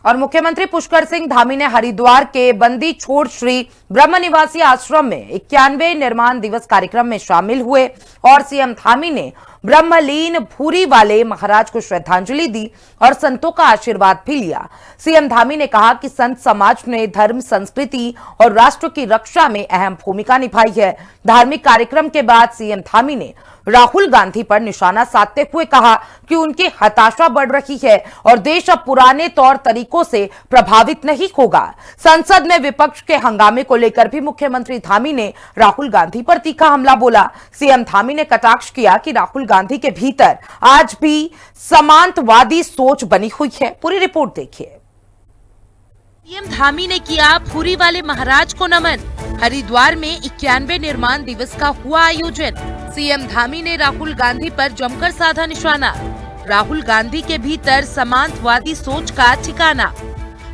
और मुख्यमंत्री पुष्कर सिंह धामी ने हरिद्वार के बंदी छोड़ श्री ब्रह्म निवासी आश्रम में 91वें निर्माण दिवस कार्यक्रम में शामिल हुए और सीएम धामी ने ब्रह्मलीन भूरी वाले महाराज को श्रद्धांजलि दी और संतों का आशीर्वाद भी लिया। सीएम धामी ने कहा कि संत समाज ने धर्म, संस्कृति और राष्ट्र की रक्षा में अहम भूमिका निभाई है। धार्मिक कार्यक्रम के बाद सीएम धामी ने राहुल गांधी पर निशाना साधते हुए कहा कि उनकी हताशा बढ़ रही है और देश अब पुराने तौर तरीकों से प्रभावित नहीं होगा। संसद में विपक्ष के हंगामे को लेकर भी मुख्यमंत्री धामी ने राहुल गांधी पर तीखा हमला बोला। सीएम धामी ने कटाक्ष किया कि राहुल गांधी के भीतर आज भी समांतवादी सोच बनी हुई है। पूरी रिपोर्ट देखिए। सीएम धामी ने किया भूरी वाले महाराज को नमन। हरिद्वार में 91वें निर्माण दिवस का हुआ आयोजन। सीएम धामी ने राहुल गांधी पर जमकर साधा निशाना। राहुल गांधी के भीतर समांतवादी सोच का ठिकाना।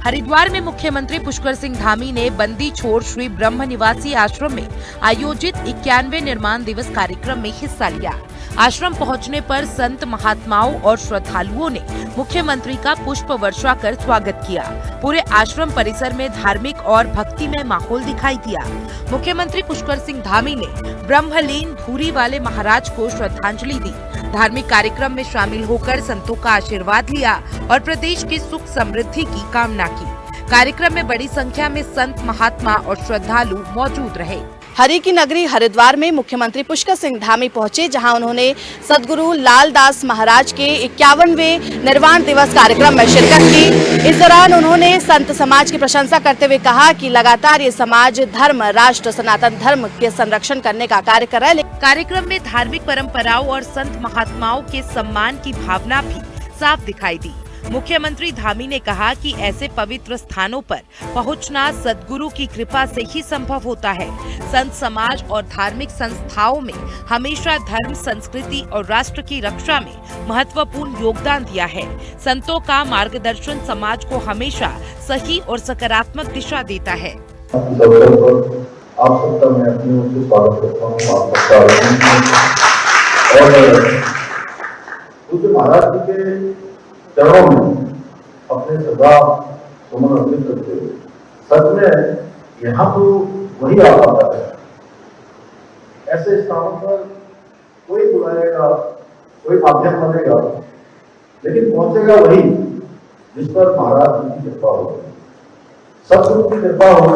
हरिद्वार में मुख्यमंत्री पुष्कर सिंह धामी ने बंदी छोड़ श्री ब्रह्म निवासी आश्रम में आयोजित 91वें निर्माण दिवस कार्यक्रम में हिस्सा लिया। आश्रम पहुंचने पर संत महात्माओं और श्रद्धालुओं ने मुख्यमंत्री का पुष्प वर्षा कर स्वागत किया। पूरे आश्रम परिसर में धार्मिक और भक्तिमय माहौल दिखाई दिया। मुख्यमंत्री पुष्कर सिंह धामी ने ब्रह्मलीन भूरी वाले महाराज को श्रद्धांजलि दी। धार्मिक कार्यक्रम में शामिल होकर संतों का आशीर्वाद लिया और प्रदेश की सुख समृद्धि की कामना की। कार्यक्रम में बड़ी संख्या में संत महात्मा और श्रद्धालु मौजूद रहे। हरि की नगरी हरिद्वार में मुख्यमंत्री पुष्कर सिंह धामी पहुंचे, जहां उन्होंने सदगुरु लालदास महाराज के 51वें निर्वाण दिवस कार्यक्रम में शिरकत की। इस दौरान उन्होंने संत समाज की प्रशंसा करते हुए कहा कि लगातार ये समाज धर्म, राष्ट्र, सनातन धर्म के संरक्षण करने का कार्य कर रहा है। कार्यक्रम में धार्मिक परंपराओं और संत महात्माओं के सम्मान की भावना भी साफ दिखाई दी। मुख्यमंत्री धामी ने कहा कि ऐसे पवित्र स्थानों पर पहुंचना सद्गुरु की कृपा से ही संभव होता है। संत समाज और धार्मिक संस्थाओं में हमेशा धर्म, संस्कृति और राष्ट्र की रक्षा में महत्वपूर्ण योगदान दिया है। संतों का मार्गदर्शन समाज को हमेशा सही और सकारात्मक दिशा देता है। आप सबका मैं अपनी ओर से स्वागत करता हूँ। आप सबका और महाराज जी के चरणों में अपने सदा सुमन अर्पित करते हुए सच में यहाँ तो वही आ पाता है। ऐसे स्थानों पर कोई बुलाएगा, कोई माध्यम बनेगा, लेकिन पहुंचेगा वही जिस पर महाराज जी की कृपा हो, सतगुरु की कृपा हो,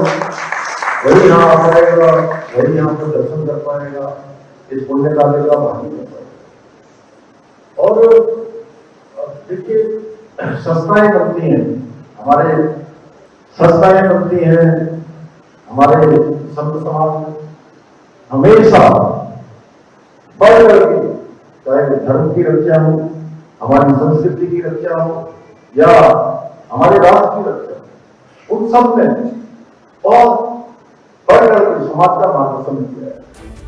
वही यहाँ आ पाएगा, वही यहाँ पर दर्शन कर पाएगा, इस पुण्य कार्य का भागी कर पाएगा। और देखिए, संस्थाएं बनती हैं, हमारे संस्थाएं बनती हैं, हमारे संत समाज हमेशा बढ़ करके, चाहे वो धर्म की रक्षा हो, हमारी संस्कृति की रक्षा हो या हमारे राष्ट्र की रक्षा हो, उन सब में बहुत बढ़ करके समाज का मार्गदर्शन किया है।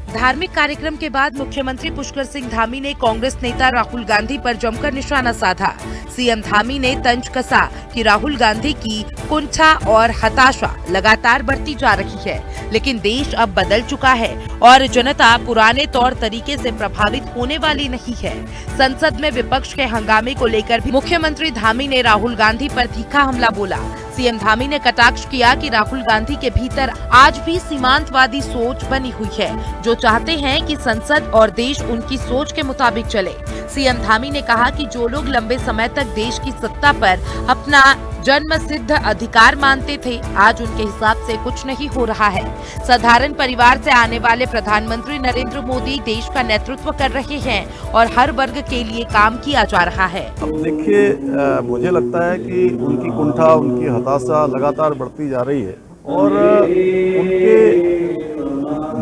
धार्मिक कार्यक्रम के बाद मुख्यमंत्री पुष्कर सिंह धामी ने कांग्रेस नेता राहुल गांधी पर जमकर निशाना साधा। सीएम धामी ने तंज कसा कि राहुल गांधी की कुंठा और हताशा लगातार बढ़ती जा रही है, लेकिन देश अब बदल चुका है और जनता पुराने तौर तरीके से प्रभावित होने वाली नहीं है। संसद में विपक्ष के हंगामे को लेकर भी मुख्यमंत्री धामी ने राहुल गांधी पर तीखा हमला बोला। सीएम धामी ने कटाक्ष किया कि राहुल गांधी के भीतर आज भी सीमांतवादी सोच बनी हुई है, जो चाहते हैं कि संसद और देश उनकी सोच के मुताबिक चले। सीएम धामी ने कहा कि जो लोग लंबे समय तक देश की सत्ता पर अपना जन्म सिद्ध अधिकार मानते थे, आज उनके हिसाब से कुछ नहीं हो रहा है। साधारण परिवार से आने वाले प्रधानमंत्री नरेंद्र मोदी देश का नेतृत्व कर रहे हैं और हर वर्ग के लिए काम किया जा रहा है। अब देखिए, मुझे लगता है कि उनकी कुंठा, उनकी हताशा लगातार बढ़ती जा रही है और उनके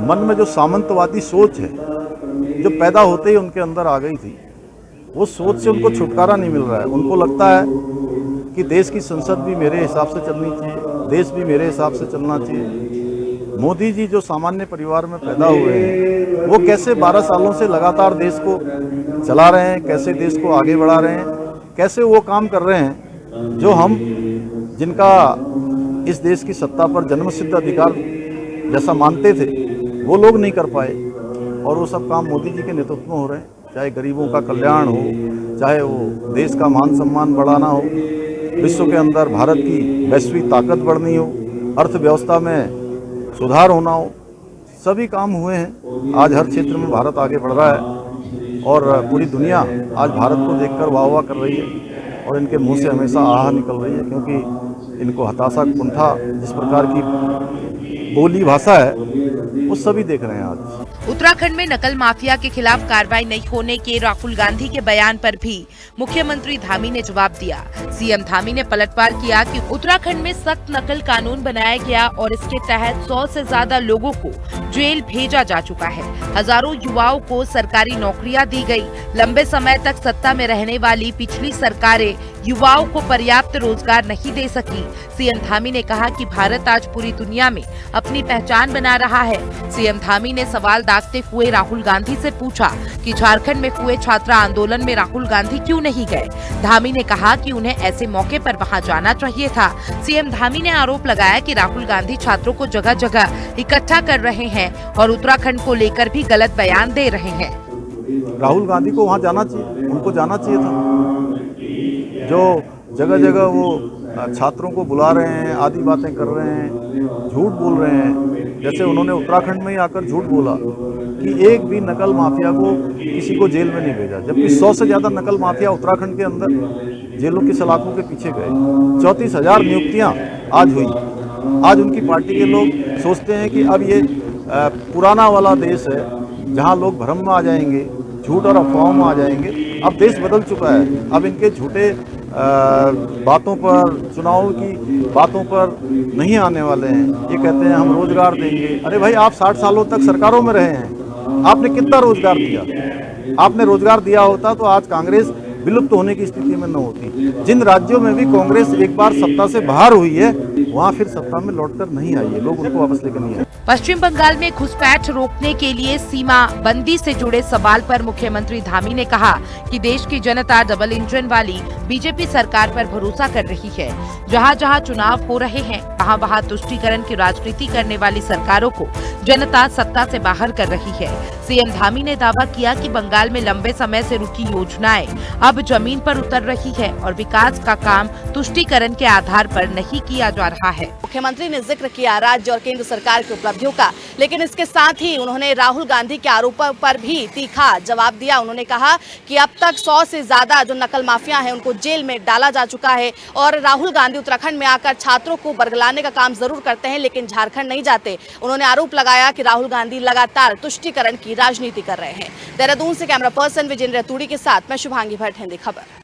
मन में जो सामंतवादी सोच है, जो पैदा होते ही उनके अंदर आ गई थी, वो सोच से उनको छुटकारा नहीं मिल रहा है। उनको लगता है कि देश की संसद भी मेरे हिसाब से चलनी चाहिए, देश भी मेरे हिसाब से चलना चाहिए। मोदी जी जो सामान्य परिवार में पैदा हुए हैं, वो कैसे 12 सालों से लगातार देश को चला रहे हैं, कैसे देश को आगे बढ़ा रहे हैं, कैसे वो काम कर रहे हैं जो हम, जिनका इस देश की सत्ता पर जन्मसिद्ध अधिकार जैसा मानते थे, वो लोग नहीं कर पाए। और वो सब काम मोदी जी के नेतृत्व में हो रहे हैं, चाहे गरीबों का कल्याण हो, चाहे वो देश का मान सम्मान बढ़ाना हो, विश्व के अंदर भारत की वैश्विक ताकत बढ़नी हो, अर्थव्यवस्था में सुधार होना हो, सभी काम हुए हैं। आज हर क्षेत्र में भारत आगे बढ़ रहा है और पूरी दुनिया आज भारत को देखकर वाह वाह कर रही है और इनके मुंह से हमेशा आहा निकल रही है, क्योंकि इनको हताशा, कुंठा जिस प्रकार की बोली भाषा है वो सभी देख रहे हैं आज। उत्तराखंड में नकल माफिया के खिलाफ कार्रवाई नहीं होने के राहुल गांधी के बयान पर भी मुख्यमंत्री धामी ने जवाब दिया। सीएम धामी ने पलटवार किया कि उत्तराखंड में सख्त नकल कानून बनाया गया और इसके तहत 100 से ज्यादा लोगों को जेल भेजा जा चुका है। हजारों युवाओं को सरकारी नौकरियां दी गई। लंबे समय तक सत्ता में रहने वाली पिछली सरकारें युवाओं को पर्याप्त रोजगार नहीं दे सकी। सीएम धामी ने कहा कि भारत आज पूरी दुनिया में अपनी पहचान बना रहा है। सीएम धामी ने सवाल दागते हुए राहुल गांधी से पूछा कि झारखंड में हुए छात्र आंदोलन में राहुल गांधी क्यों नहीं गए। धामी ने कहा कि उन्हें ऐसे मौके पर वहां जाना चाहिए था। सीएम धामी ने आरोप लगाया कि राहुल गांधी छात्रों को जगह जगह इकट्ठा कर रहे हैं और उत्तराखंड को लेकर भी गलत बयान दे रहे हैं। राहुल गांधी को वहां जाना चाहिए, उनको जाना चाहिए था। जो जगह जगह वो छात्रों को बुला रहे हैं, आदि बातें कर रहे हैं, झूठ बोल रहे हैं। जैसे उन्होंने उत्तराखंड में ही आकर झूठ बोला कि एक भी नकल माफिया को किसी को जेल में नहीं भेजा, जबकि 100 से ज़्यादा नकल माफिया उत्तराखंड के अंदर जेलों की सलाखों के पीछे गए। 34,000 नियुक्तियां आज हुई। आज उनकी पार्टी के लोग सोचते हैं कि अब ये पुराना वाला देश है जहां लोग भ्रम में आ जाएंगे, झूठ और अफवाहों में आ जाएंगे। अब देश बदल चुका है। अब इनके झूठे बातों पर, चुनाव की बातों पर नहीं आने वाले हैं। ये कहते हैं हम रोजगार देंगे। अरे भाई, आप 60 सालों तक सरकारों में रहे हैं, आपने कितना रोजगार दिया? आपने रोजगार दिया होता तो आज कांग्रेस विलुप्त होने की स्थिति में न होती। जिन राज्यों में भी कांग्रेस एक बार सत्ता से बाहर हुई है, वहाँ फिर सत्ता में लौटकर नहीं आई है, लोग उनको वापस लेकर नहीं आए। पश्चिम बंगाल में घुसपैठ रोकने के लिए सीमा बंदी से जुड़े सवाल पर मुख्यमंत्री धामी ने कहा कि देश की जनता डबल इंजन वाली बीजेपी सरकार पर भरोसा कर रही है। जहां जहां चुनाव हो रहे हैं, वहां तुष्टीकरण की राजनीति करने वाली सरकारों को जनता सत्ता से बाहर कर रही है। सीएम धामी ने दावा किया कि बंगाल में लंबे समय से रुकी योजनाएं अब जमीन पर उतर रही है और विकास का काम तुष्टीकरण के आधार पर नहीं किया जा रहा है। मुख्यमंत्री ने जिक्र किया राज्य और केंद्र सरकार की उपलब्धियों का, लेकिन इसके साथ ही उन्होंने राहुल गांधी के आरोपों पर भी तीखा जवाब दिया। उन्होंने कहा कि अब तक 100 से ज्यादा जो नकल माफिया हैं उनको जेल में डाला जा चुका है और राहुल गांधी उत्तराखंड में आकर छात्रों को बरगलाने का काम जरूर करते हैं, लेकिन झारखंड नहीं जाते। उन्होंने आरोप लगाया कि राहुल गांधी लगातार तुष्टीकरण की राजनीति कर रहे हैं। देहरादून से कैमरा पर्सन विजेंद्र तुड़ी के साथ मैं शुभांगी भट्ट, हिंदी खबर।